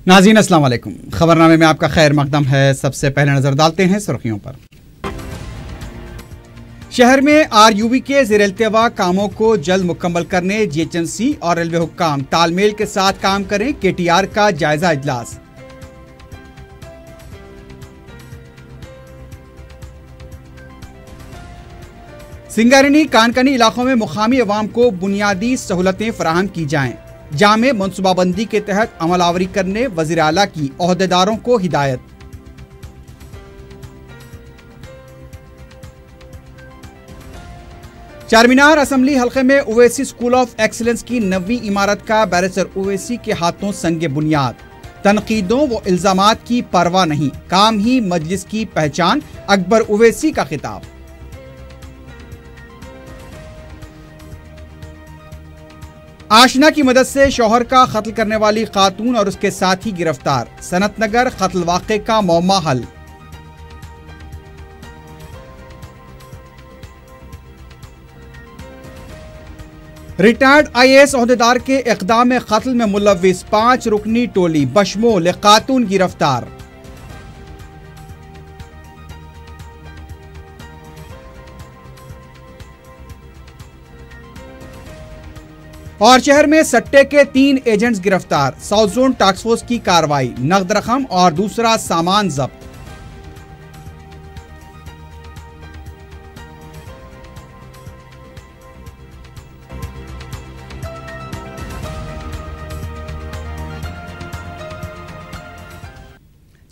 नाज़रीन अस्सलाम वालेकुम। खबरनामे में आपका खैर मकदम है। सबसे पहले नजर डालते हैं सुर्खियों पर। शहर में आरयूबी के ज़ेर-ए-इल्तिवा कामों को जल्द मुकम्मल करने जीएचएमसी और रेलवे हुक्काम तालमेल के साथ काम करें। केटीआर का जायजा इजलास। सिंगारेनी कानकनी इलाकों में मुकामी अवाम को बुनियादी सहूलतें फराहम की जाएं। जामे मनसूबाबंदी के तहत अमलावरी करने वज़ीर आला की ओहदेदारों को हिदायत। चारमीनार असम्बली हल्के में ओवैसी स्कूल ऑफ एक्सीलेंस की 9वीं इमारत का बैरिस्टर ओवैसी के हाथों संगे बुनियाद। तनकीदों व इल्जामात की परवाह नहीं, काम ही मजलिस की पहचान, अकबर ओवैसी का खिताब। आशना की मदद से शौहर का कत्ल करने वाली खातून और उसके साथी गिरफ्तार। सनतनगर कत्ल वाक़े का मौमा हल। रिटायर्ड आईएएस ओहदेदार के इक़दाम कत्ल में मुलव्विस 5 रुकनी टोली बशमूल खातून गिरफ्तार। और शहर में सट्टे के 3 एजेंट्स गिरफ्तार। साउथ जोन टास्क फोर्स की कार्रवाई, नकद रकम और दूसरा सामान जब्त।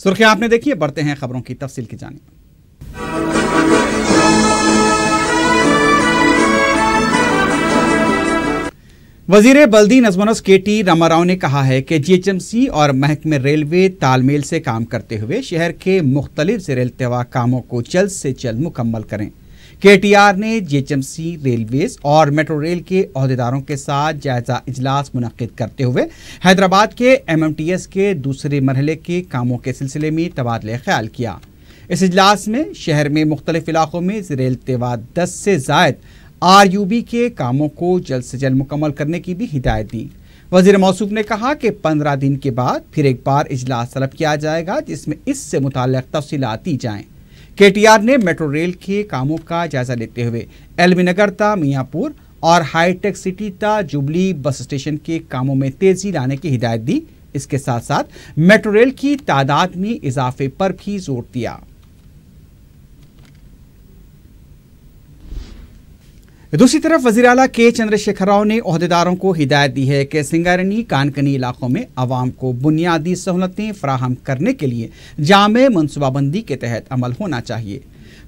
सुर्खियां आपने देखी है, बढ़ते हैं खबरों की तफसील की जानिब। वजीर बल्दी नज़्म-ओ-नस्र केटी रामाराव ने कहा है कि जीएचएमसी और महकमे रेलवे तालमेल से काम करते हुए शहर के मुख्तलिफ ज़ेर-ए-इल्तिवा कामों को जल्द से जल्द मुकम्मल करें। केटीआर ने जीएचएमसी, रेलवेज और मेट्रो रेल के अहदेदारों के साथ जायजा इजलास मुनक्किद करते हुए हैदराबाद के एमएमटीएस के दूसरे मरहले के कामों के सिलसिले में तबादले ख्याल किया। इस इजलास में शहर में मुख्तलिफ इलाकों में ज़ेर-ए-इल्तिवा 10 से ज़ायद आरयूबी के कामों को जल्द से जल्द मुकम्मल करने की भी हिदायत दी। वज़ीर मौसूफ ने कहा कि 15 दिन के बाद फिर एक बार इजलास तलब किया जाएगा जिसमें इससे मुताल्लिक़ तफसीलात दी जाएं। केटीआर ने मेट्रो रेल के कामों का जायजा लेते हुए एलबी नगर ता मियाँपुर और हाईटेक सिटी ता जुबली बस स्टेशन के कामों में तेजी लाने की हिदायत दी। इसके साथ साथ मेट्रो रेल की तादाद में इजाफे पर भी जोर दिया। दूसरी तरफ वज़ीर आला के चंद्रशेखर राव ने ओहदेदारों को हिदायत दी है कि सिंगारेनी कानकनी इलाकों में आवाम को बुनियादी सहूलतें फराहम करने के लिए जामे मनसूबाबंदी के तहत अमल होना चाहिए।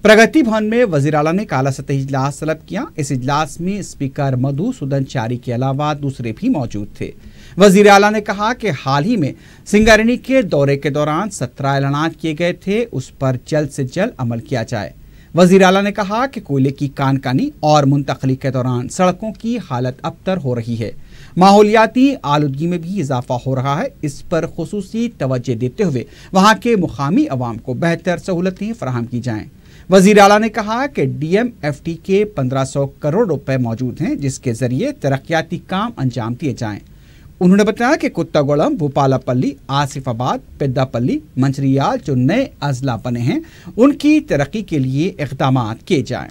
प्रगति भवन में वज़ीर आला ने काला सतही इजलास तलब किया। इस इजलास में स्पीकर मधुसूदन चारी के अलावा दूसरे भी मौजूद थे। वज़ीर आला ने कहा कि हाल ही में सिंगारेनी के दौरे के दौरान 17 ऐलानात किए गए थे, उस पर जल्द से जल्द अमल किया जाए। वज़ीर आला ने कहा कि कोयले की कानकानी और मुंतकली के दौरान सड़कों की हालत अबतर हो रही है, माहौलियाती आलूदगी में भी इजाफा हो रहा है। इस पर खुसूसी तवज्जो देते हुए वहाँ के मुकामी अवाम को बेहतर सहूलतें फराहम की जाएँ। वज़ीर आला ने कहा कि डीएमएफटी के 1500 करोड़ रुपए मौजूद हैं जिसके जरिए तरक्याती काम अंजाम दिए जाएँ। उन्होंने बताया कि कुत्तागुड़म, भूपालापल्ली, आसिफाबाद, पेद्दापल्ली, मंचरियाल जो नए अजला बने हैं उनकी तरक्की के लिए इक़दामात किए जाएं।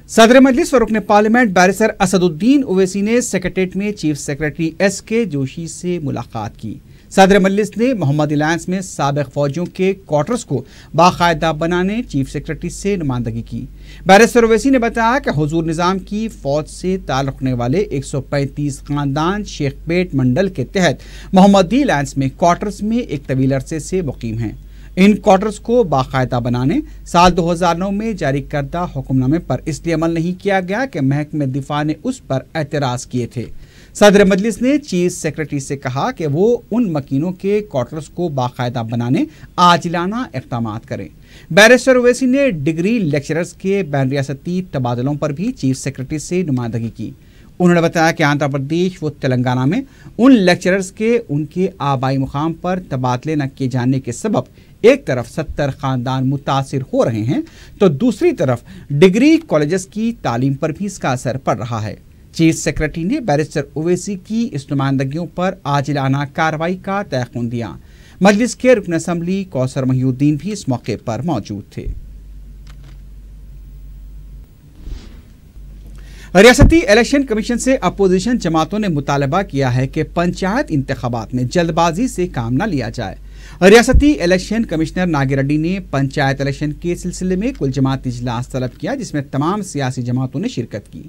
सदर मजलिस व रुकन पार्लियामेंट बैरिस्टर असदुद्दीन ओवैसी ने सेक्रेटेरिएट में चीफ सेक्रेटरी एसके जोशी से मुलाकात की। सदर मजलिस ने मोहम्मद अलायंस में साबिक फौजियों के क्वार्टर्स को बाकायदा बनाने चीफ सेक्रेटरी से नुमाइंदगी की। बैरिस्टर ओवैसी ने बताया कि हुजूर निज़ाम की फौज से ताल्लुक़ रखने वाले 135 खानदान शेखपेट मंडल के तहत मोहम्मदी अलायंस में क्वार्टर्स में एक तवील अरसे से मुकीम हैं। इन क्वार्टर्स को बाकायदा बनाने साल 2009 में जारी करदा हुक्मनामे पर इसलिए अमल नहीं किया गया कि महकमे दिफा ने उस पर एतराज़ किए थे। सदर मजलिस ने चीफ सेक्रेटरी से कहा कि वो उन मकीनों के क्वार्टर्स को बाकायदा बनाने आजिलाना इक़दामात करें। बैरिस्टर ओवैसी ने डिग्री लेक्चरर्स के बैन रियासती तबादलों पर भी चीफ सेक्रेटरी से नुमाइंदगी की। उन्होंने बताया कि आंध्र प्रदेश व तेलंगाना में उन लेक्चरर्स के उनके आबाई मुकाम पर तबादले न किए जाने के सबब एक तरफ 70 खानदान मुतासिर हो रहे हैं तो दूसरी तरफ डिग्री कॉलेजेस की तालीम पर भी इसका असर पड़ रहा है। چیف سیکرٹری نے بیرسٹر اویسی کی اس نمائندگیوں پر عاجلانہ کارروائی کا تیقن دیا۔ مجلس کے رکن اسمبلی کوثر محی الدین بھی اس موقع پر موجود تھے۔ ریاستی الیکشن کمیشن سے اپوزیشن جماعتوں نے مطالبہ کیا ہے کہ پنچایت انتخابات میں جلد بازی سے کام نہ لیا جائے۔ ریاستی الیکشن کمشنر ناگی ریڈی نے پنچایت الیکشن کے سلسلے میں کل جماعتی اجلاس طلب کیا، جس میں تمام سیاسی جماعتوں نے شرکت کی۔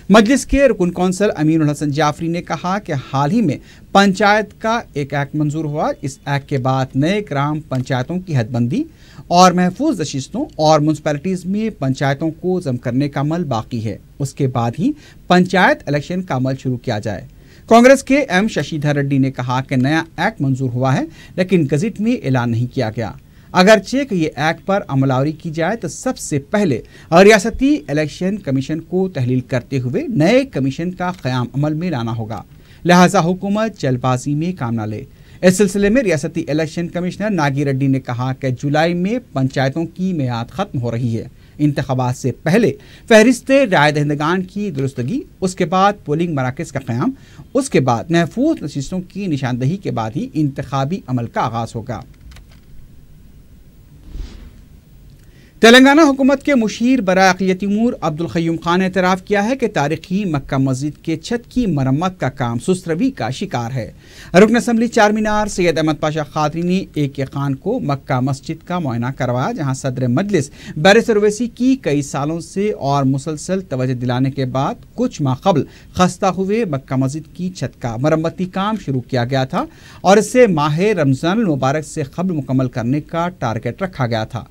مجلس کے رکن کونسل امین الحسن جعفری نے کہا کہ حال ہی میں پنچایت کا ایک ایکٹ منظور ہوا۔ اس ایکٹ کے بعد نئے گرام پنچایتوں کی حد بندی اور محفوظ نشستوں اور میونسپلٹیز میں پنچایتوں کو ضم کرنے کا عمل باقی ہے۔ اس کے بعد ہی پنچایت الیکشن کا عمل شروع کیا جائے۔ کانگریس کے ایم ششی دھر ریڈی نے کہا کہ نیا ایکٹ منظور ہوا ہے لیکن گزٹ میں اعلان نہیں کیا گیا۔ اگرچہ کہ یہ ایکٹ پر عمل آوری کی جائے تو سب سے پہلے ریاستی الیکشن کمیشن کو تحلیل کرتے ہوئے نئے کمیشن کا قیام عمل میں لانا ہوگا، لہذا حکومت جلد بازی میں کام نہ لے۔ اس سلسلے میں ریاستی الیکشن کمشنر ناگی ریڈی نے کہا کہ جولائی میں پنچایتوں کی میعاد ختم ہو رہی ہے۔ انتخابات سے پہلے فہرست رائے دہندگان کی درستگی، اس کے بعد پولنگ مراکز کا قیام، اس کے بعد محفوظ نشستوں کی نشاندہی کے بعد ہی انتخابی عمل کا آغاز ہوگا۔ تلنگانہ حکومت کے مشیر برائے اقلیتی امور عبدالقیوم خان نے اعتراف کیا ہے کہ تاریخی مکہ مسجد کے چھت کی مرمت کا کام سست روی کا شکار ہے۔ رکن اسمبلی چار مینار سید احمد پاشا قادری نے AK خان کو مکہ مسجد کا معائنہ کروایا، جہاں صدر مجلس بیرسٹر اویسی کی کئی سالوں سے اور مسلسل توجہ دلانے کے بعد کچھ ماہ قبل خستہ ہوئے مکہ مسجد کی چھت کا مرمتی کام شروع کیا گیا تھا اور اسے ماہ رمضان المبارک سے قبل مکمل کرنے کا ٹارگٹ رکھا گیا تھا،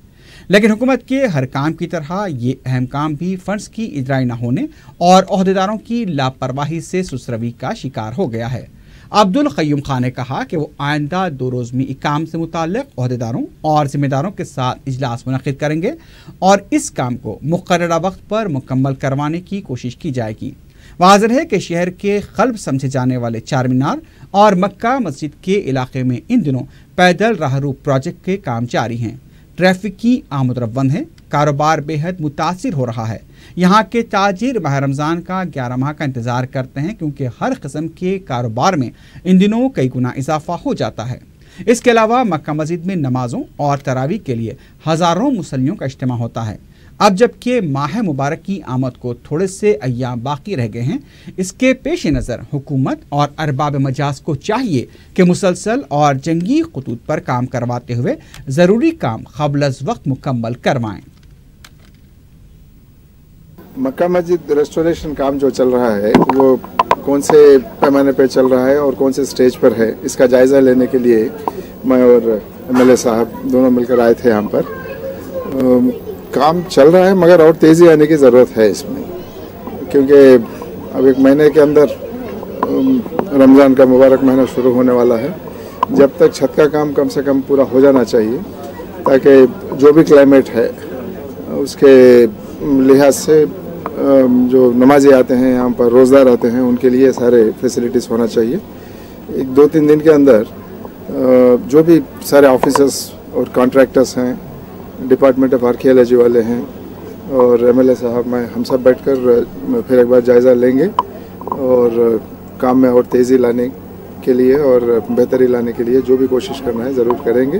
لیکن حکومت کے ہر کام کی طرح یہ اہم کام بھی فنڈز کی اجرائی نہ ہونے اور عہدیداروں کی لاپرواہی سے سست روی کا شکار ہو گیا ہے۔ عبدالقیوم خان نے کہا کہ وہ آئندہ 2 روزمی کام سے متعلق عہدیداروں اور ذمہ داروں کے ساتھ اجلاس منعقد کریں گے اور اس کام کو مقررہ وقت پر مکمل کروانے کی کوشش کی جائے گی۔ واضح ہے کہ شہر کے قلب سمجھے جانے والے چار مینار اور مکہ مسجد کے علاقے میں ان دنوں پیدل راہرو پروجیکٹ کے کام جاری ہیں۔ ٹریفک کی آمد و رفت ہے، کاروبار بے حد متاثر ہو رہا ہے۔ یہاں کے تاجر ماہ رمضان کا 11 ماہ کا انتظار کرتے ہیں کیونکہ ہر قسم کے کاروبار میں ان دنوں کئی گنا اضافہ ہو جاتا ہے۔ اس کے علاوہ مکہ مسجد میں نمازوں اور تراویح کے لیے ہزاروں مصلیوں کا اجتماع ہوتا ہے۔ اب جبکہ ماہ مبارک کی آمد کو تھوڑے سے ایام باقی رہ گئے ہیں، اس کے پیش نظر حکومت اور ارباب مجاز کو چاہیے کہ مسلسل اور جنگی خطوط پر کام کرواتے ہوئے ضروری کام قبل از وقت مکمل کروائیں۔ مکہ مسجد ریسٹوریشن کام جو چل رہا ہے وہ کون سے پیمانے پہ چل رہا ہے اور کون سے سٹیج پر ہے، اس کا جائزہ لینے کے لیے میں اور MLA صاحب دونوں مل کر آئے تھے یہاں پر۔ کام چل رہا ہے مگر اور تیزی آنے کی ضرورت ہے اس میں، کیونکہ اب 1 مہینے کے اندر رمضان کا مبارک مہینہ شروع ہونے والا ہے۔ جب تک چھت کا کام کم سے کم پورا ہو جانا چاہیے تاکہ جو بھی کلائمیٹ ہے اس کے لحاظ سے جو نمازی آتے ہیں یہاں پر، روزدار آتے ہیں، ان کے لیے سارے فیسلٹیز ہونا چاہیے۔ 2-3 دن کے اندر جو بھی سارے آفیسرز اور کانٹریکٹرز ہیں، ڈپارٹمنٹ آف آرکیالوجی والے ہیں اور MLA صاحب ہم سب بیٹھ کر پھر ایک بار جائزہ لیں گے اور کام میں اور تیزی لانے کے لیے اور بہتری لانے کے لیے جو بھی کوشش کرنا ہے ضرور کریں گے۔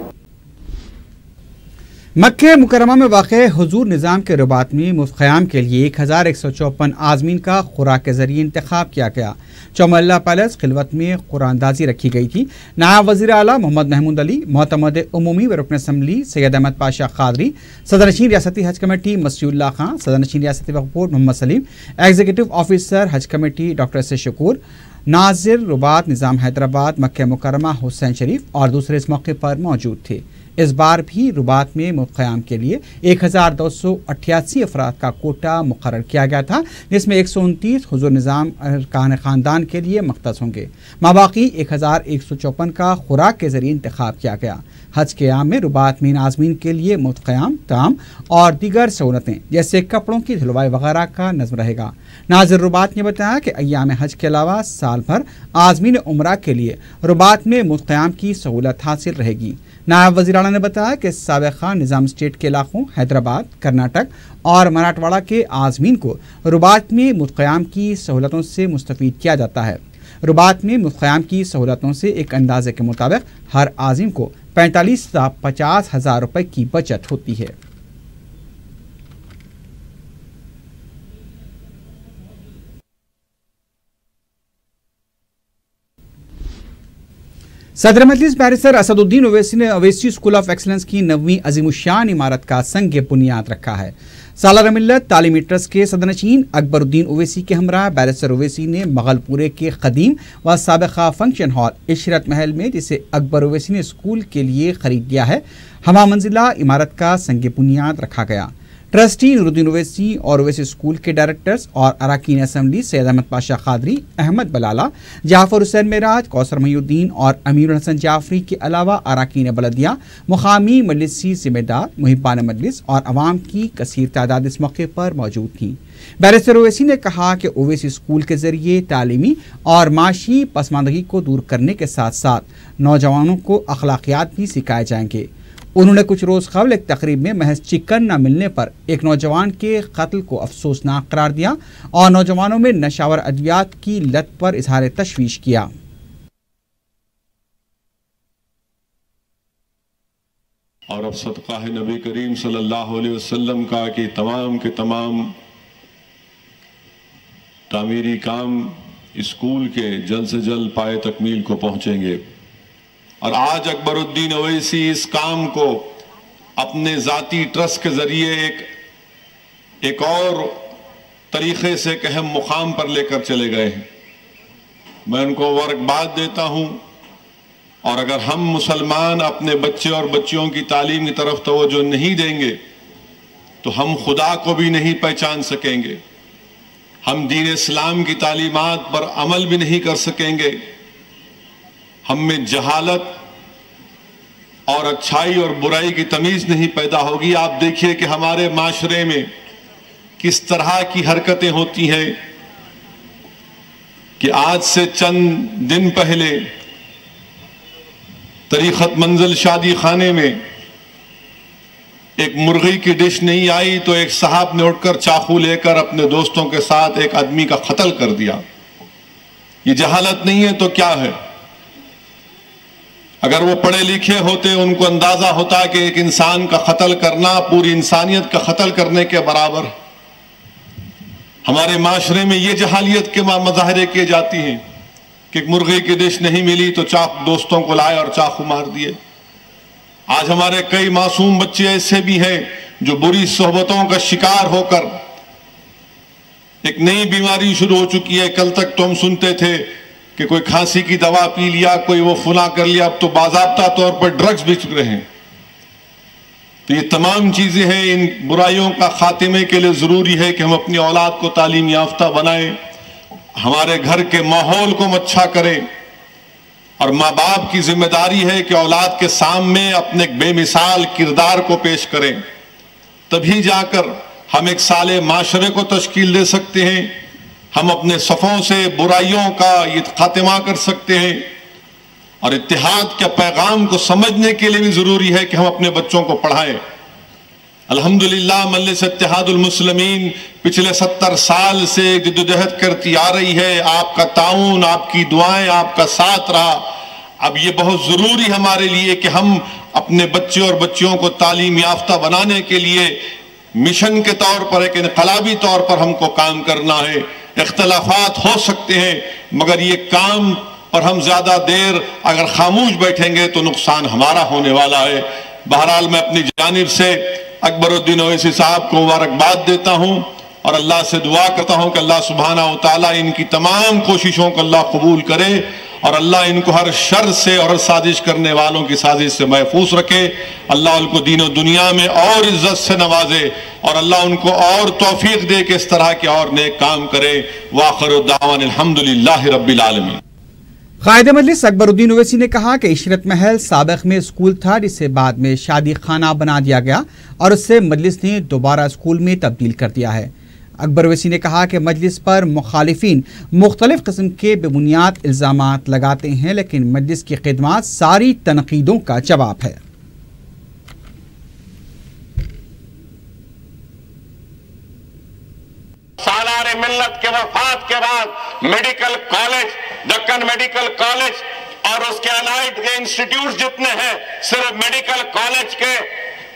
مکہ مکرمہ میں واقع حضور نظام کے رباط میں مفت قیام کے لیے 1154 عازمین کا خوراک کے ذریعے انتخاب کیا گیا۔ چوملہ پیلس خلوت میں قرآن اندازی رکھی گئی تھی۔ نائب وزیر اعلیٰ محمد محمود علی، معتمد عمومی و رکن اسمبلی سید احمد پاشا قادری، صدر نشین ریاستی حج کمیٹی مسیح اللہ خان، صدر نشین ریاستی وقف بورڈ محمد سلیم، ایگزیکٹو آفیسر حج کمیٹی ڈاکٹر S شکور، ناظر رباط نظام حیدرآباد مکہ مکرمہ حسین شریف اور دوسرے اس موقع پر موجود تھے۔ اس بار بھی رباط میں مفت قیام کے لیے 1288 افراد کا کوٹا مقرر کیا گیا تھا، جس میں 129 حضور نظام ارکان خاندان کے لیے مختص ہوں گے۔ ماباقی 1154 کا خوراک کے ذریعے انتخاب کیا گیا۔ حج کے عام میں رباط میں عازمین کے لیے مفت قیام، طعام اور دیگر سہولتیں جیسے کپڑوں کی دھلوائی وغیرہ کا نظم رہے گا۔ ناظر رباط نے بتایا کہ ایام حج کے علاوہ سال بھر عازمین عمرہ کے لیے رباط میں مفت قیام کی سہولت حاصل رہے گی۔ نائب وزیر اعلیٰ نے بتایا کہ سابقہ نظام اسٹیٹ کے علاقوں حیدرآباد، کرناٹک اور مراٹھواڑہ کے عازمین کو رباط میں مدقیام کی سہولتوں سے مستفید کیا جاتا ہے۔ رباط میں مدقیام کی سہولتوں سے ایک اندازے کے مطابق ہر عازم کو 45 سے 50 ہزار روپے کی بچت ہوتی ہے۔ صدر مجلس بیرسٹر اسد الدین اویسی نے اویسی اسکول آف ایکسلنس کی 9ویں عظیم الشان عمارت کا سنگ بنیاد رکھا ہے۔ سالار ملت تعلیمی ٹرسٹ کے صدرنشین اکبر الدین اویسی کے ہمراہ بیرسٹر اویسی نے مغل پورے کے قدیم و سابقہ فنکشن ہال عشرت محل میں، جسے اکبر اویسی نے اسکول کے لیے خرید لیا ہے، ہمہ منزلہ عمارت کا سنگ بنیاد رکھا گیا۔ ٹرسٹی نور الدین اویسی اور اویسی اسکول کے ڈائریکٹرز اور اراکین اسمبلی سید احمد پاشا قادری، احمد بلالہ، جعفر حسین معراج، کوثر محی الدین اور امیر الحسن جعفری کے علاوہ اراکین بلدیہ، مقامی مجلسی ذمہ دار، محبان مجلس اور عوام کی کثیر تعداد اس موقع پر موجود تھیں۔ بیرسٹر اویسی نے کہا کہ اویسی اسکول کے ذریعے تعلیمی اور معاشی پسماندگی کو دور کرنے کے ساتھ ساتھ نوجوانوں کو اخلاقیات بھی سکھائے جائیں گے۔ انہوں نے کچھ روز قبل ایک تقریب میں محض چکن نہ ملنے پر ایک نوجوان کے قتل کو افسوسناک قرار دیا اور نوجوانوں میں نشاور ادویات کی لت پر اظہار تشویش کیا۔ اور اب صدقہ نبی کریم صلی اللہ علیہ وسلم کا کہ تمام کے تمام تعمیری کام اسکول کے جلد سے جلد پائے تکمیل کو پہنچیں گے۔ اور آج اکبر الدین اویسی اس کام کو اپنے ذاتی ٹرسٹ کے ذریعے ایک اور طریقے سے ایک اہم مقام پر لے کر چلے گئے ہیں۔ میں ان کو مبارکباد دیتا ہوں، اور اگر ہم مسلمان اپنے بچے اور بچیوں کی تعلیم کی طرف توجہ نہیں دیں گے تو ہم خدا کو بھی نہیں پہچان سکیں گے، ہم دین اسلام کی تعلیمات پر عمل بھی نہیں کر سکیں گے، ہم میں جہالت اور اچھائی اور برائی کی تمیز نہیں پیدا ہوگی۔ آپ دیکھیے کہ ہمارے معاشرے میں کس طرح کی حرکتیں ہوتی ہیں کہ آج سے چند دن پہلے طریقت منزل شادی خانے میں ایک مرغی کی ڈش نہیں آئی تو ایک صاحب نے اٹھ کر چاقو لے کر اپنے دوستوں کے ساتھ ایک آدمی کا قتل کر دیا۔ یہ جہالت نہیں ہے تو کیا ہے؟ اگر وہ پڑھے لکھے ہوتے ان کو اندازہ ہوتا کہ ایک انسان کا قتل کرنا پوری انسانیت کا قتل کرنے کے برابر۔ ہمارے معاشرے میں یہ جہالیت کے مظاہرے کیے جاتی ہیں کہ ایک مرغی کی ڈش نہیں ملی تو دوستوں کو لائے اور چاقو مار دیے۔ آج ہمارے کئی معصوم بچے ایسے بھی ہیں جو بری صحبتوں کا شکار ہو کر ایک نئی بیماری شروع ہو چکی ہے۔ کل تک تو ہم سنتے تھے کہ کوئی کھانسی کی دوا پی لیا، کوئی وہ فلاں کر لیا، اب تو باضابطہ طور پر ڈرگز بک رہے ہیں۔ تو یہ تمام چیزیں ہیں، ان برائیوں کا خاتمے کے لیے ضروری ہے کہ ہم اپنی اولاد کو تعلیم یافتہ بنائیں، ہمارے گھر کے ماحول کو اچھا کریں، اور ماں باپ کی ذمہ داری ہے کہ اولاد کے سامنے اپنے ایک بے مثال کردار کو پیش کریں، تبھی جا کر ہم ایک صالح معاشرے کو تشکیل دے سکتے ہیں، ہم اپنے صفوں سے برائیوں کا یہ خاتمہ کر سکتے ہیں۔ اور اتحاد کے پیغام کو سمجھنے کے لیے بھی ضروری ہے کہ ہم اپنے بچوں کو پڑھائیں۔ الحمدللہ مجلس اتحاد المسلمین پچھلے 70 سال سے جدوجہد کرتی آ رہی ہے، آپ کا تعاون، آپ کی دعائیں، آپ کا ساتھ رہا۔ اب یہ بہت ضروری ہمارے لیے کہ ہم اپنے بچے اور بچیوں کو تعلیم یافتہ بنانے کے لیے مشن کے طور پر، ایک انقلابی طور پر ہم کو کام کرنا ہے۔ اختلافات ہو سکتے ہیں مگر یہ کام پر ہم زیادہ دیر اگر خاموش بیٹھیں گے تو نقصان ہمارا ہونے والا ہے۔ بہرحال میں اپنی جانب سے اکبر الدین اویسی صاحب کو مبارکباد دیتا ہوں اور اللہ سے دعا کرتا ہوں کہ اللہ سبحانہ و تعالیٰ ان کی تمام کوششوں کو اللہ قبول کرے اور اللہ ان کو ہر شر سے اور ہر سازش کرنے والوں کی سازش سے محفوظ رکھے۔ اللہ ان کو دین و دنیا میں اور عزت سے نوازے اور اللہ ان کو اور توفیق دے کہ اس طرح کے اور نیک کام کرے۔ وآخر دعوانا الحمدللہ رب العالمین۔ قائد مجلس اکبر الدین اویسی نے کہا کہ عشرت محل سابق میں اسکول تھا جسے بعد میں شادی خانہ بنا دیا گیا اور اس سے مجلس نے دوبارہ اسکول میں تبدیل کر دیا ہے۔ اکبر اویسی نے کہا کہ مجلس پر مخالفین مختلف قسم کے بے بنیاد الزامات لگاتے ہیں لیکن مجلس کی خدمات ساری تنقیدوں کا جواب ہے۔ ملت کے وفات کے بعد medical college, Deccan medical college اور اس کے الائڈ کے انسٹیٹیوٹ جتنے ہیں، صرف میڈیکل کالج کے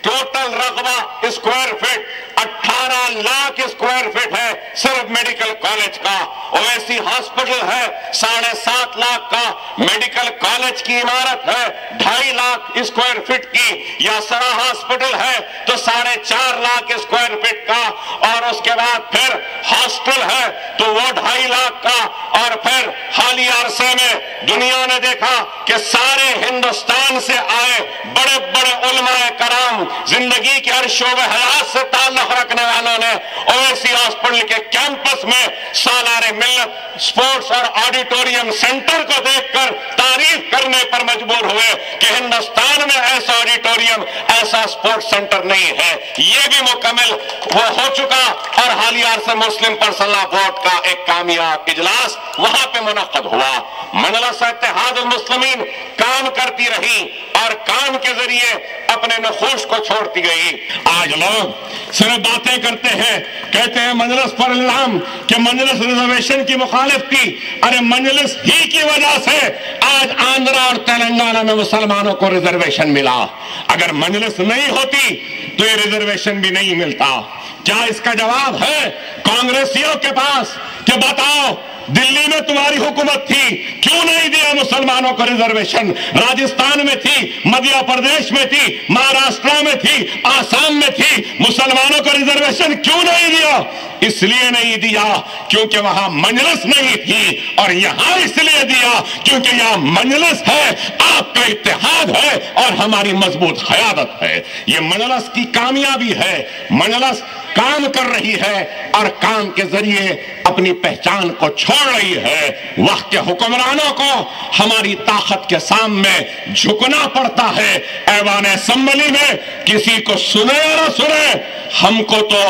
ٹوٹل رقبہ square feet 18 lakh square feet ہے صرف میڈیکل کالج کا۔ اویسی ہاسپٹل ہے 7.5 لاکھ کا، میڈیکل کالج کی عمارت ہے 2.5 لاکھ اسکوائر فٹ کی، یا سرا ہاسپٹل ہے تو 4.5 لاکھ اسکوائر فٹ کا، اور اس کے بعد پھر ہاسٹل ہے تو وہ 2.5 لاکھ کا، اور پھر حالیہ عرصے میں دنیا نے دیکھا کہ سارے ہندوستان سے آئے بڑے بڑے علماء کرام، زندگی کے ہر شعبے حیات سے تعلق رکھنے والوں نے اویسی ہاسپٹل کے کیمپس میں سالار ملت سپورٹس اور آڈیٹوریم سینٹر کو دیکھ کر تعریف کرنے پر مجبور ہوئے کہ ہندوستان میں ایسا آڈیٹوریم، ایسا سپورٹس سینٹر نہیں ہے۔ یہ بھی مکمل وہ ہو چکا، اور حالیہ عرصے مسلم پرسنل لا بورڈ کا ایک کامیاب اجلاس وہاں پہ منعقد ہوا۔ مجلس اتحاد المسلمین کام کرتی رہی اور کام کے ذریعے اپنے نقوش کو چھوڑتی گئی۔ آج لوگ صرف باتیں کرتے ہیں، کہتے ہیں مجلس پر الزام کہ مجلس ریزرویشن کی مخالف تھی۔ ارے مجلس ہی کی وجہ سے آج آندھرا اور تلنگانہ میں مسلمانوں کو ریزرویشن ملا۔ اگر مجلس نہیں ہوتی تو یہ ریزرویشن بھی نہیں ملتا۔ کیا اس کا جواب ہے کانگریسیوں کے پاس کہ بتاؤ دلی میں تمہاری حکومت تھی، کیوں نہیں دیا مسلمانوں کو ریزرویشن؟ راجستھان میں تھی، مدھیہ پردیش میں تھی، مہاراشٹر میں تھی، آسام میں تھی، مسلمانوں کو ریزرویشن کیوں نہیں دیا؟ اس لیے نہیں دیا کیونکہ وہاں مجلس نہیں تھی، اور یہاں اس لیے دیا کیونکہ یہاں مجلس ہے، آپ کا اتحاد ہے اور ہماری مضبوط قیادت ہے۔ یہ مجلس کی کامیابی ہے۔ مجلس کام کر رہی ہے اور کام کے ذریعے اپنی پہچان کو چھوڑ رہی ہے۔ وقت کے حکمرانوں کو ہماری طاقت کے سامنے جھکنا پڑتا ہے۔ ایوان اسمبلی میں کسی کو سنے یا نہ سنے، ہم کو تو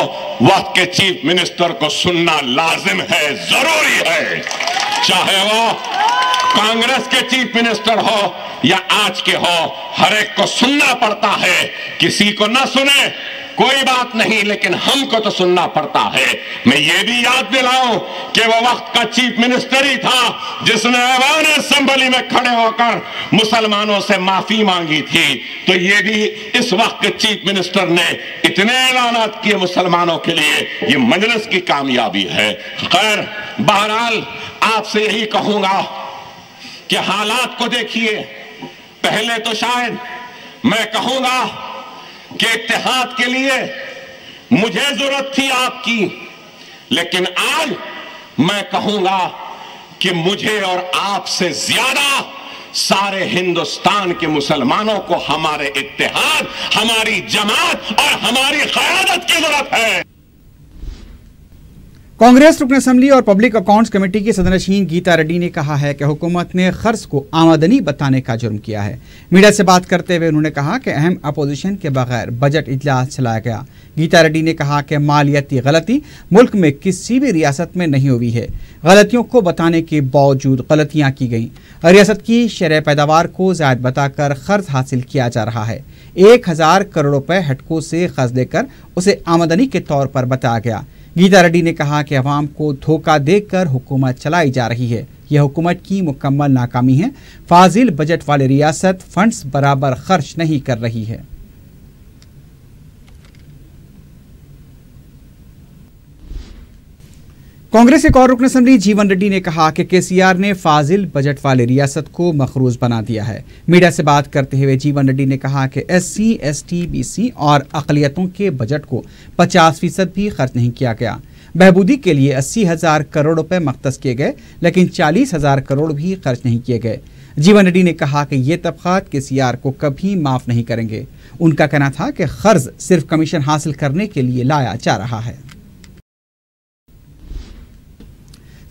وقت کے چیف منسٹر کو سننا لازم ہے، ضروری ہے، چاہے وہ کانگریس کے چیف منسٹر ہو یا آج کے ہو، ہر ایک کو سننا پڑتا ہے۔ کسی کو نہ سنے کوئی بات نہیں، لیکن ہم کو تو سننا پڑتا ہے۔ میں یہ بھی یاد دلاؤں کہ وہ وقت کا چیف منسٹر ہی تھا جس نے ایوان اسمبلی میں کھڑے ہو کر مسلمانوں سے معافی مانگی تھی، تو یہ بھی اس وقت کے چیف منسٹر نے اتنے اعلانات کیے مسلمانوں کے لیے، یہ مجلس کی کامیابی ہے۔ خیر، بہرحال آپ سے یہی کہوں گا کہ حالات کو دیکھیے۔ پہلے تو شاید میں کہوں گا کہ اتحاد کے لیے مجھے ضرورت تھی آپ کی، لیکن آج میں کہوں گا کہ مجھے اور آپ سے زیادہ سارے ہندوستان کے مسلمانوں کو ہمارے اتحاد، ہماری جماعت اور ہماری قیادت کی ضرورت ہے۔ کانگریس رکن اسمبلی اور پبلک اکاؤنٹس کمیٹی کی صدرنشین گیتا ریڈی نے کہا ہے کہ حکومت نے قرض کو آمدنی بتانے کا جرم کیا ہے۔ میڈیا سے بات کرتے ہوئے انہوں نے کہا کہ اہم اپوزیشن کے بغیر بجٹ اجلاس چلایا گیا۔ گیتا ریڈی نے کہا کہ مالیاتی غلطی ملک میں کسی بھی ریاست میں نہیں ہوئی ہے۔ غلطیوں کو بتانے کے باوجود غلطیاں کی گئیں۔ ریاست کی شرح پیداوار کو زائد بتا کر قرض حاصل کیا جا رہا ہے۔ 1000 کروڑ روپے ہڈکو سے قرض لے کر اسے آمدنی کے طور پر بتایا گیا۔ گیتا ریڈی نے کہا کہ عوام کو دھوکہ دے کر حکومت چلائی جا رہی ہے۔ یہ حکومت کی مکمل ناکامی ہے۔ فاضل بجٹ والی ریاست فنڈز برابر خرچ نہیں کر رہی ہے۔ کانگریس ایک اور رکن اسمبلی جیون ریڈی نے کہا کہ KCR نے فاضل بجٹ والی ریاست کو مقروض بنا دیا ہے۔ میڈیا سے بات کرتے ہوئے جیون ریڈی نے کہا کہ SC, ST, BC اور اقلیتوں کے بجٹ کو 50% بھی خرچ نہیں کیا گیا۔ بہبودی کے لیے 80,000 کروڑ روپے مختص کیے گئے، لیکن 40,000 کروڑ بھی خرچ نہیں کیے گئے۔ جیون ریڈی نے کہا کہ یہ طبقات KCR کو کبھی معاف نہیں کریں گے۔ ان کا کہنا تھا کہ قرض صرف کمیشن حاصل کرنے کے لیے لایا جا رہا ہے۔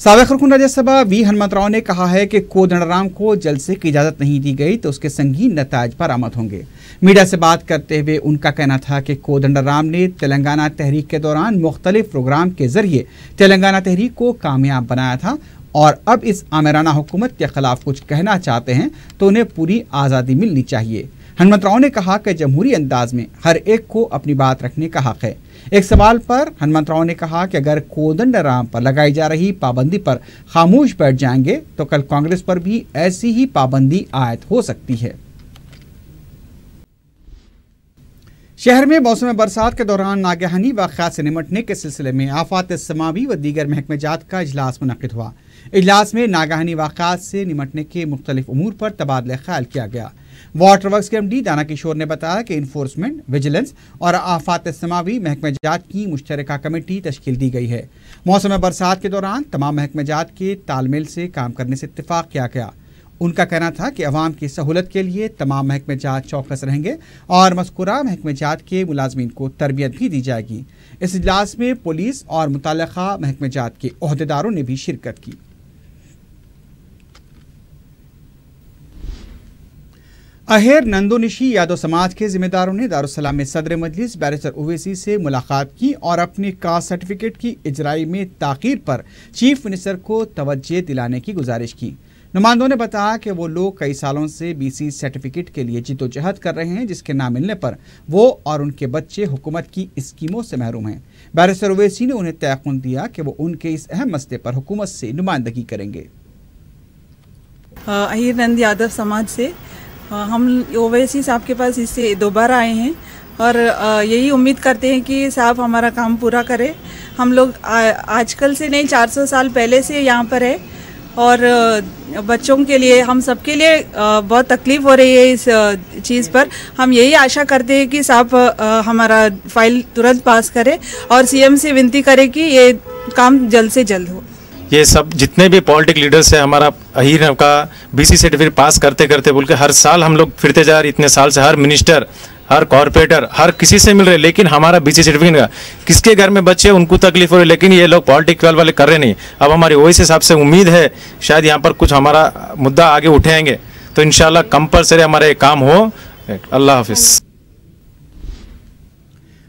سابق رکن راجیہ سبھا وی ہنمنت راؤ نے کہا ہے کہ کودنڈرام کو جلسے کی اجازت نہیں دی گئی تو اس کے سنگین نتائج برآمد ہوں گے۔ میڈیا سے بات کرتے ہوئے ان کا کہنا تھا کہ کودنڈرام نے تلنگانہ تحریک کے دوران مختلف پروگرام کے ذریعے تلنگانہ تحریک کو کامیاب بنایا تھا، اور اب اس آمرانہ حکومت کے خلاف کچھ کہنا چاہتے ہیں تو انہیں پوری آزادی ملنی چاہیے۔ हनुमंत राव ने कहा कि जमहूरी अंदाज में हर एक को अपनी बात रखने का हक है। एक सवाल पर हनुमंत राव ने कहा कि अगर कोदंडराम पर लगाई जा रही पाबंदी पर खामोश बैठ जाएंगे तो कल कांग्रेस पर भी ऐसी ही पाबंदी आयद हो सकती है। शहर में मौसम बरसात के दौरान नागहानी वाक़यात से निमटने के सिलसिले में आफात समावी व दीगर महकमे जात का इजलास मुनक़िद हुआ। इजलास में नागहानी वाक़यात से निमटने के मुख्तलिफ उमूर पर तबादला ख्याल किया गया। वाटर वर्क्स के MD दाना किशोर ने बताया कि इन्फोर्समेंट, विजिलेंस और आफात समावी महकमे जात की मुश्तरका कमेटी तश्कील दी गई है। मौसम बरसात के दौरान तमाम महकमे जात के तालमेल से काम करने से इत्तेफाक किया गया। उनका कहना था कि अवाम की सहूलत के लिए तमाम महकमे जात चौकस रहेंगे और मज़कूरा महकमे जात के मुलाजमीन को तरबियत भी दी जाएगी। इस इजलास में पुलिस और मुतल्लिक़ा महकमे जात के ओहदेदारों ने भी शिरकत की। अहेर नंदोनिशी यादव समाज के जिम्मेदारों ने दारुस्सलाम में सदर मजलिस बैरिस्टर ओवैसी से मुलाकात की और अपने कास्ट सर्टिफिकेट की इजराई में ताख़ीर पर चीफ मिनिस्टर को तवज्जो दिलाने की गुजारिश की। नुमाइंदों ने बताया कि वो लोग कई सालों से BC सर्टिफिकेट के लिए जिद्दोजहद कर रहे हैं, जिसके ना मिलने पर वो और उनके बच्चे हुकूमत की स्कीमों से महरूम हैं। बैरिस्टर ओवैसी ने उन्हें तयक़ुन दिया कि वो उनके इस अहम मसले पर हुकूमत से नुमाइंदगी करेंगे। अहीर नंद यादव समाज से हम ओवैसी साहब के पास इससे दोबारा आए हैं और यही उम्मीद करते हैं कि साहब हमारा काम पूरा करे। हम लोग आजकल से नहीं 400 साल पहले से यहाँ पर है और बच्चों के लिए, हम सबके लिए बहुत तकलीफ़ हो रही है इस चीज़ पर। हम यही आशा करते हैं कि साहब हमारा फाइल तुरंत पास करे और CM से विनती करे कि ये काम जल्द से जल्द हो। ये सब जितने भी पॉलिटिकल लीडर्स है, हमारा अहीर का BC सर्टिफिकेट पास करते करते बोल के हर साल हम लोग फिरते जा रहे, इतने साल से हर मिनिस्टर, हर कॉर्पोरेटर, हर किसी से मिल रहे, लेकिन हमारा BC सर्टिफिकेट का किसके घर में बच्चे उनको तकलीफ हो रही, लेकिन ये लोग पॉलिटिकल वाले कर रहे नहीं। अब हमारे ओवैसी साहब से उम्मीद है शायद यहाँ पर कुछ हमारा मुद्दा आगे उठाएंगे तो इंशाल्लाह कंपलसरी हमारा ये काम हो। अल्लाह हाफिज़।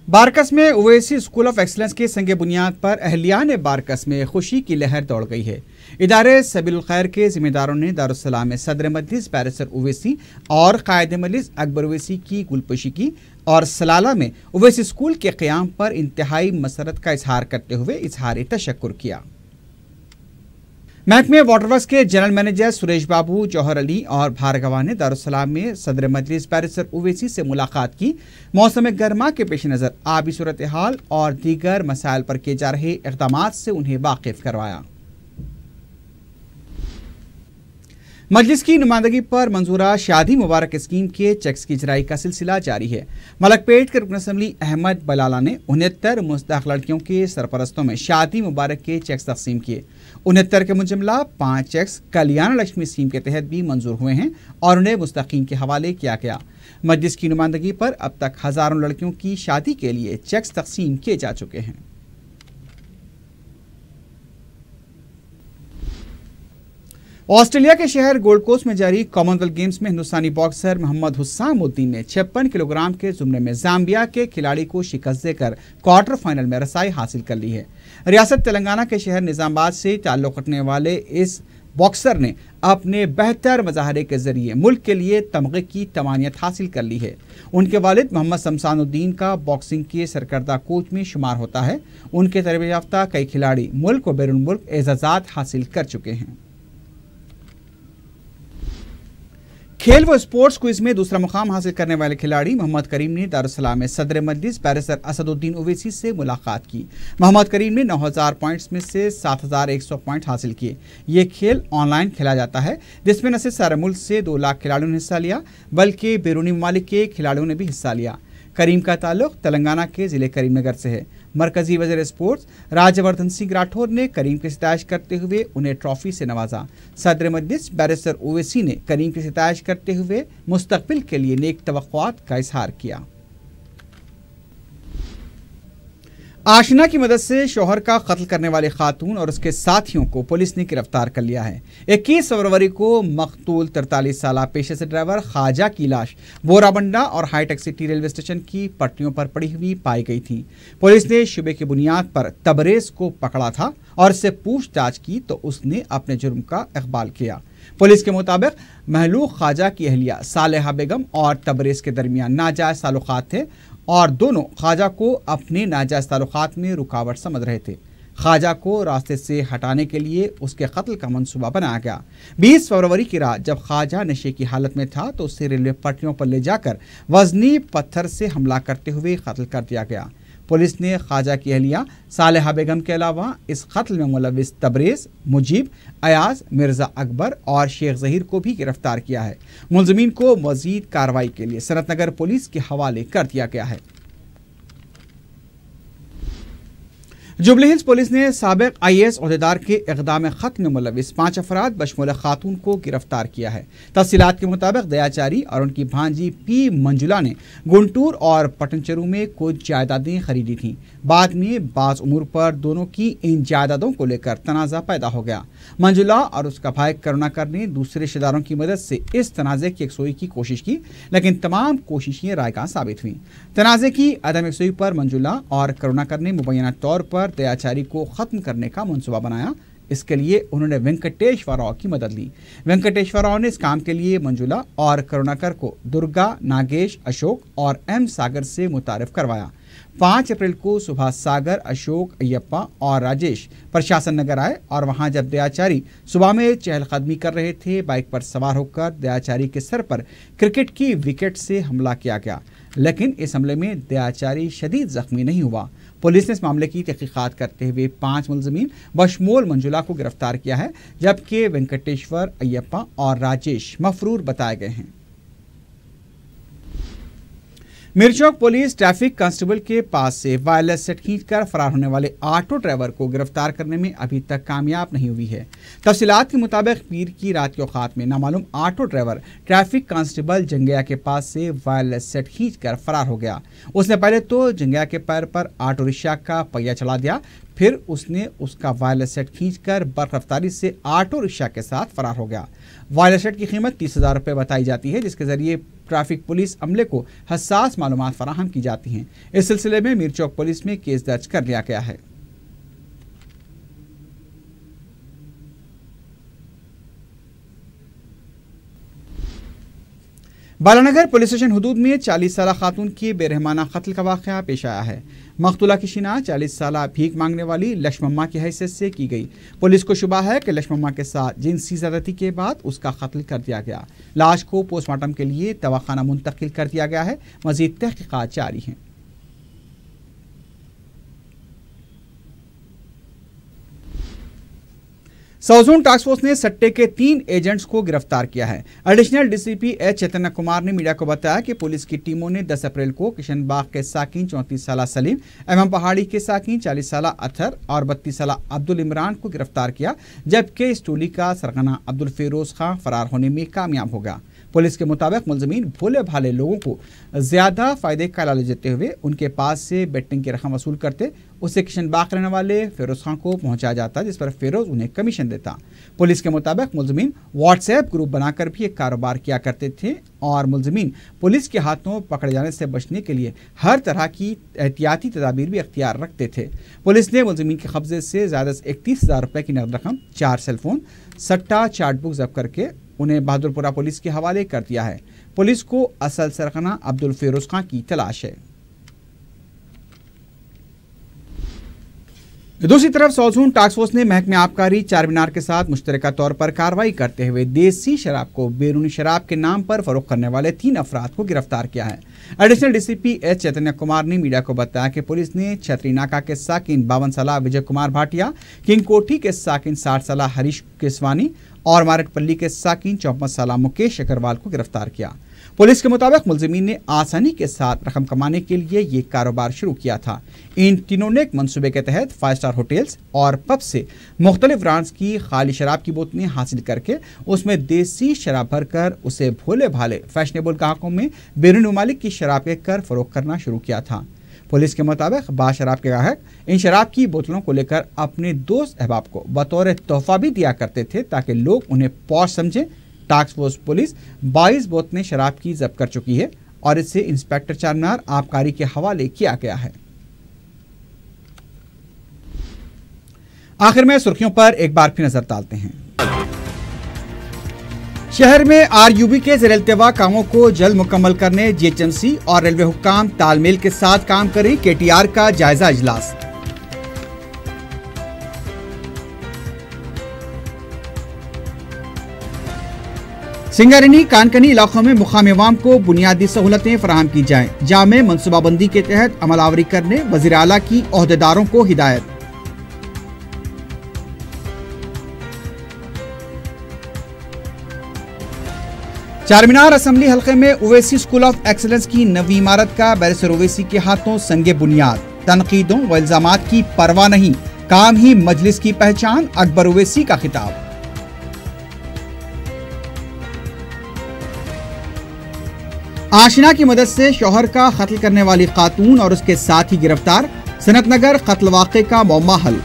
बारकस में ओवैसी स्कूल ऑफ एक्सलेंस के संगे बुनियाद पर अहलियान बारकस में खुशी की लहर दौड़ गई है। इदारे सबीलुल खैर के जिम्मेदारों ने दारुस्सलाम में सदर मजलिस बैरिस्टर ओवैसी और कायद मजलिस अकबर ओवैसी की गुलपोशी की और सलाला में ओवैसी स्कूल के क़याम पर इंतहाई मसरत का इजहार करते हुए इजहार तशक्कुर किया। महकमे वाटर वर्क्स के जनरल मैनेजर सुरेश बाबू, जौहर अली और भार्गवा ने दारुस्सलाम में सदर मजलिस बैरिस्टर ओवैसी से मुलाकात की। मौसम गर्मा के पेश नज़र आबी सूरत हाल और दीगर मसाइल पर किए जा रहे इक़दामात से उन्हें वाकिफ करवाया। मजलिस की नुमाइंदगी पर मंजूरा शादी मुबारक स्कीम के चेक्स की इजराई का सिलसिला जारी है। मलकपेट के रुकन असम्बली अहमद बलाला ने 69 मुस्तहक़ लड़कियों के सरपरस्तों में शादी मुबारक के चेक्स तकसीम किए। 69 के मुजमला 5 चेक्स कल्याण लक्ष्मी स्कीम के तहत भी मंजूर हुए हैं और उन्हें मुस्तकीन के हवाले किया गया। मजलिस की नुमाइंदगी पर अब तक हज़ारों लड़कियों की शादी के लिए चेक्स तकसीम किए जा चुके हैं। ऑस्ट्रेलिया के शहर गोल्ड कोस्ट में जारी कॉमनवेल्थ गेम्स में हिंदुस्तानी बॉक्सर मोहम्मद हुस्सामुद्दीन ने 56 किलोग्राम के जुमरे में जाम्बिया के खिलाड़ी को शिकस्त देकर क्वार्टर फाइनल में रसाई हासिल कर ली है। रियासत तेलंगाना के शहर निजामाबाद से ताल्लुक़ रखने वाले इस बॉक्सर ने अपने बेहतर मज़ाहरे के जरिए मुल्क के लिए तमगे की तमानियत हासिल कर ली है। उनके वालिद मोहम्मद शमसानुद्दीन का बॉक्सिंग के सरकर्दा कोच में शुमार होता है। उनके तरबियत याफ्ता कई खिलाड़ी मुल्क व बैरून मुल्क एजाज़ात हासिल कर चुके हैं। खेल व स्पोर्ट्स क्विज में दूसरा मुकाम हासिल करने वाले खिलाड़ी मोहम्मद करीम ने दारुस्सलाम में सदर मजलिस बैरिस्टर असदुद्दीन ओवैसी से मुलाकात की। मोहम्मद करीम ने 9000 पॉइंट्स में से 7100 पॉइंट हासिल किए। ये खेल ऑनलाइन खेला जाता है, जिसमें न सिर्फ सारे मुल्क से 2 लाख खिलाड़ियों ने हिस्सा लिया बल्कि बैरूनी ममालिक के खिलाड़ियों ने भी हिस्सा लिया। करीम का ताल्लुक तेलंगाना के ज़िले करीमनगर से है। मरकजी वज़ीर स्पोर्ट्स राज्यवर्धन सिंह राठौर ने करीम की सिताइश करते हुए उन्हें ट्रॉफी से नवाजा। सदर मजलिस बैरिस्टर ओवैसी ने करीम की सिताइश करते हुए मुस्तकबिल के लिए नेक तवक्कुआत का इजहार किया। आशना की मदद से शौहर का कत्ल करने वाले खातून और उसके साथियों को पुलिस ने गिरफ्तार कर लिया है। 21 फरवरी को मकतूल 43 साला पेशे से ड्राइवर ख्वाजा की लाश बोराबंडा और हाईटेक सिटी रेलवे स्टेशन की पटरियों पर पड़ी हुई पाई गई थी। पुलिस ने शुबे की बुनियाद पर तबरेज को पकड़ा था और इससे पूछताछ की तो उसने अपने जुर्म का इकबाल किया। पुलिस के मुताबिक महलूक ख्वाजा की अहलिया सालेहा बेगम और तबरेज़ के दरमियान नाजायज़ ताल्लुकात थे और दोनों ख्वाजा को अपने नाजायज़ ताल्लुकात में रुकावट समझ रहे थे। ख्वाजा को रास्ते से हटाने के लिए उसके कत्ल का मंसूबा बनाया गया। 20 फरवरी की रात जब ख्वाजा नशे की हालत में था तो उसे रेलवे पटरियों पर ले जाकर वजनी पत्थर से हमला करते हुए कत्ल कर दिया गया। पुलिस ने ख्वाजा की अहलिया सालेहा बेगम के अलावा इस कत्ल में मुलविस तबरेज़, मुजीब, अयाज, मिर्ज़ा अकबर और शेख ज़हीर को भी गिरफ्तार किया है। मुलज़िमीन को मज़ीद कार्रवाई के लिए सनतनगर पुलिस के हवाले कर दिया गया है। जुबली हिल्स पुलिस ने साबिक IAS ओहदेदार के इक़दाम ख़त्म में मुलविस 5 अफराद बशमूल खातून को गिरफ्तार किया है। तफसीलात के मुताबिक दयाचारी और उनकी भांजी P मंजुला ने गुंटूर और पटनचरू में कुछ जायदादें खरीदी थीं। बाद में बाज़ उमूर पर दोनों की इन जायदादों को लेकर तनाज़ा पैदा हो गया। मंजुला और उसका भाई करुणाकर ने दूसरे रिश्तेदारों की मदद से इस तनाज़े की यकसुई की कोशिश की, लेकिन तमाम कोशिशें रायगा साबित हुईं। तनाज़े की अदम यकसुई पर मंजुला और करुणाकर ने मुबैना तौर पर दयाचारी को ख़त्म करने का मंसूबा बनाया। इसके लिए उन्होंने वेंकटेश्वर राव की मदद ली। वेंकटेश्वर राव ने इस काम के लिए मंजुला और करुणाकर को दुर्गा, नागेश, अशोक और M सागर से मुतारिफ करवाया। 5 अप्रैल को सुबह सागर, अशोक, अयप्पा और राजेश प्रशासन नगर आए और वहां जब दयाचारी सुबह में चहलकदमी कर रहे थे, बाइक पर सवार होकर दयाचारी के सर पर क्रिकेट की विकेट से हमला किया गया, लेकिन इस हमले में दयाचारी शदीद जख्मी नहीं हुआ। पुलिस ने इस मामले की तहकीकात करते हुए 5 मुलज़िमीन बशमूल मंजुला को गिरफ्तार किया है, जबकि वेंकटेश्वर, अयप्पा और राजेश मफरूर बताए गए हैं। मिर्चौक पुलिस ट्रैफिक कांस्टेबल के पास से वायरलेस सेट खींचकर फरार होने वाले ऑटो ड्राइवर को गिरफ्तार करने में अभी तक कामयाब नहीं हुई है। तफसीलात के मुताबिक पीर की रात के औकात में नामालूम auto driver traffic constable Jangaiah के पास से वायरलेस सेट खींचकर फरार हो गया। उसने पहले तो जंगैया के पैर पर ऑटो रिक्शा का पहिया चला दिया, फिर उसने उसका वायरलेस सेट खींचकर बर्फ से ऑटो रिक्शा के साथ फरार हो गया। वायरलेस सेट की कीमत 30,000 रुपये बताई जाती है, जिसके जरिए ट्रैफिक पुलिस अमले को हसास मालूमात फराहम की जाती हैं। इस सिलसिले में मिर्चौक पुलिस में केस दर्ज कर लिया गया है। बालानगर पुलिस स्टेशन हुदूद में 40 साला खातून की बेरहमाना कत्ल का वाक़या पेश आया है। मकतूला की शिनाख्त 40 साला भीख मांगने वाली लक्ष्मम्मा की हैसियत से की गई। पुलिस को शुबा है कि लक्ष्मम्मा के साथ जिनसी ज़्यादती के बाद उसका कत्ल कर दिया गया। लाश को पोस्टमार्टम के लिए दवाखाना मुंतकिल कर दिया गया है। मज़ीद तहक़ीक़ात जारी हैं। साउथ जोन टास्क फोर्स ने सट्टे के 3 एजेंट्स को गिरफ्तार किया है। एडिशनल DCP H चैतन्य कुमार ने मीडिया को बताया कि पुलिस की टीमों ने 10 अप्रैल को किशनबाग के साकिन 34 साला सलीम एवं पहाड़ी के साकिन 40 साला अथर और 32 साला अब्दुल इमरान को गिरफ्तार किया, जबकि इस टोली का सरगना अब्दुल फिरोज खां फरार होने में कामयाब हो गया। पुलिस के मुताबिक मुलज़िमीन भोले भाले लोगों को ज़्यादा फ़ायदे का लालच देते हुए उनके पास से बेटिंग की रकम वसूल करते, उससे किशनबाग रहने वाले फिरोज़ खां को पहुंचाया जाता, जिस पर फिरोज़ उन्हें कमीशन देता। पुलिस के मुताबिक मुलज़िमीन व्हाट्सएप ग्रुप बनाकर भी एक कारोबार किया करते थे और मुलज़िमीन पुलिस के हाथों पकड़े जाने से बचने के लिए हर तरह की एहतियाती तदाबीर भी अख्तियार रखते थे। पुलिस ने मुलज़िमीन के कब्जे से ज़्यादा से 31,000 रुपये की नकद रकम, 4 सेलफोन, सट्टा चार्ट बुक जब्त करके उन्हें बहादुरपुरा पुलिस के हवाले कर दिया है। पुलिस को असल सरगना अब्दुल फिरोज खां की तलाश है। दूसरी तरफ साउथ जोन टास्क फोर्स ने महकमे आबकारी चारमीनार के साथ मुश्तरका तौर पर कार्रवाई करते हुए देसी शराब को बैरूनी शराब के नाम पर फरोख्त करने वाले 3 अफराद को गिरफ्तार किया है। एडिशनल DCP H चैतन्य कुमार ने मीडिया को बताया कि पुलिस ने छतरी नाका के साकिन 52 साला विजय कुमार भाटिया, किंग कोठी के साकिन 60 साला हरीश केसवानी और मारटपल्ली के साकिन 54 साला मुकेश अग्रवाल को गिरफ्तार किया। पुलिस के मुताबिक मुलज़िमीन ने आसानी के साथ रकम कमाने के लिए ये कारोबार शुरू किया था। इन तीनों ने एक मंसूबे के तहत 5 स्टार होटल्स और पब से मुख्तलिफ ब्रांड्स की खाली शराब की बोतलें हासिल करके उसमें देसी शराब भरकर उसे भोले भाले फैशनेबल ग्राहकों में बैरून ममालिक की शराब के कर फरोख्त करना शुरू किया था। पुलिस के मुताबिक बाद शराब के ग्राहक इन शराब की बोतलों को लेकर अपने दोस्त अहबाब को बतौर तोहफा भी दिया करते थे ताकि लोग उन्हें पॉश समझें। टास्क फोर्स पुलिस 22 बोतलें शराब की जब्त कर चुकी है और इसे इंस्पेक्टर चारमीनार आबकारी के हवाले किया गया है। आखिर में सुर्खियों पर एक बार फिर नजर डालते हैं। शहर में RUB के ज़ेर-इल्तिवा कामों को जल्द मुकम्मल करने GHMC और रेलवे हुक्काम तालमेल के साथ काम करें, KTR का जायजा इजलास। सिंगारेनी कानकनी इलाकों में मुकामी अवाम को बुनियादी सहूलतें फराहम की जाएं, जामे मनसूबाबंदी के तहत अमलावरी करने वज़ीर आला की ओहदेदारों को हिदायत। चारमीनार असेंबली हल्के में ओवैसी स्कूल ऑफ एक्सीलेंस की नवी इमारत का बैरिस्टर ओवैसी के हाथों संगे बुनियाद। तनकीदों व इल्जामात की परवाह नहीं, काम ही मजलिस की पहचान, अकबर ओवैसी का खिताब। आशिना की मदद से शौहर का कत्ल करने वाली खातून और उसके साथी गिरफ्तार, सनतनगर कत्ल वाक़े का मौमा हल।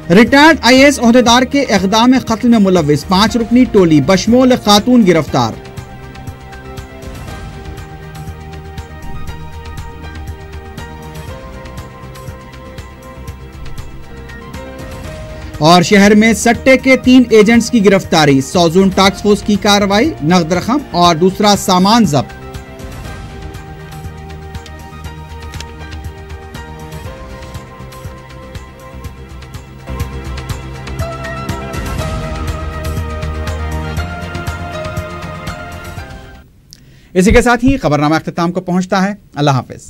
रिटायर्ड IAS ओहदेदार के इक़दाम कत्ल में मुलव्विस 5 रुकनी टोली बशमोल खातून गिरफ्तार। और शहर में सट्टे के 3 एजेंट्स की गिरफ्तारी, सौजून टास्क फोर्स की कार्रवाई, नगद रकम और दूसरा सामान जब्त। इसी के साथ ही खबरनामा अख्तिताम को पहुंचता है। अल्लाह हाफिज।